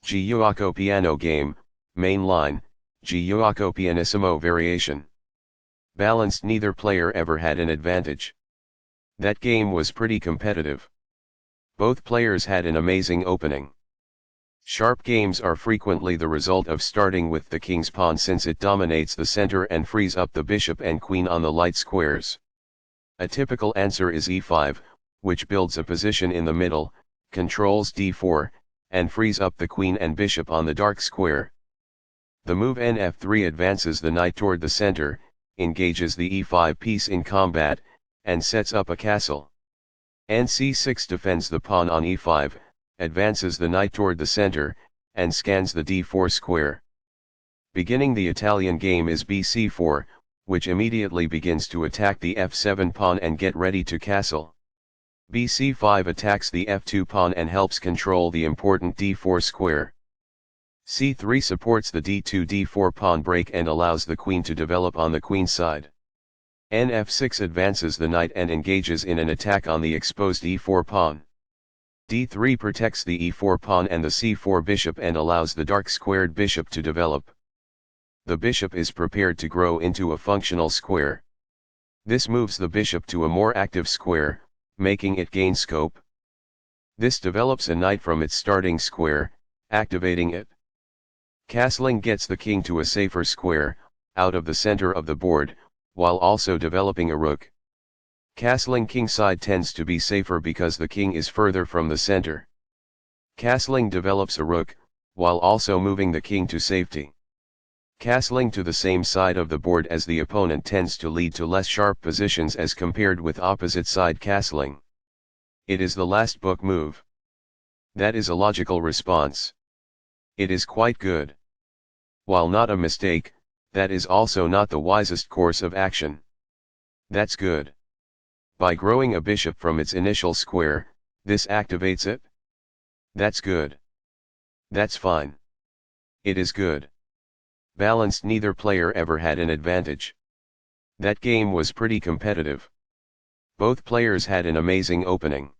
Giuoco piano game, main line, Giuoco Pianissimo variation. Balanced, neither player ever had an advantage. That game was pretty competitive. Both players had an amazing opening. Sharp games are frequently the result of starting with the king's pawn, since it dominates the center and frees up the bishop and queen on the light squares. A typical answer is e5, which builds a position in the middle, controls d4, and frees up the queen and bishop on the dark square. The move nf3 advances the knight toward the center, engages the e5 piece in combat, and sets up a castle. nc6 defends the pawn on e5, advances the knight toward the center, and scans the d4 square. Beginning the Italian game is bc4, which immediately begins to attack the f7 pawn and get ready to castle. bc5 attacks the f2 pawn and helps control the important d4 square. c3 supports the d2-d4 pawn break and allows the queen to develop on the queen side. nf6 advances the knight and engages in an attack on the exposed e4 pawn. d3 protects the e4 pawn and the c4 bishop and allows the dark squared bishop to develop. The bishop is prepared to grow into a functional square. This moves the bishop to a more active square, making it gain scope. This develops a knight from its starting square, activating it. Castling gets the king to a safer square, out of the center of the board, while also developing a rook. Castling kingside tends to be safer because the king is further from the center. Castling develops a rook, while also moving the king to safety. Castling to the same side of the board as the opponent tends to lead to less sharp positions as compared with opposite side castling. It is the last book move. That is a logical response. It is quite good. While not a mistake, that is also not the wisest course of action. That's good. By growing a bishop from its initial square, this activates it. That's good. That's fine. It is good. Balanced, neither player ever had an advantage. That game was pretty competitive. Both players had an amazing opening.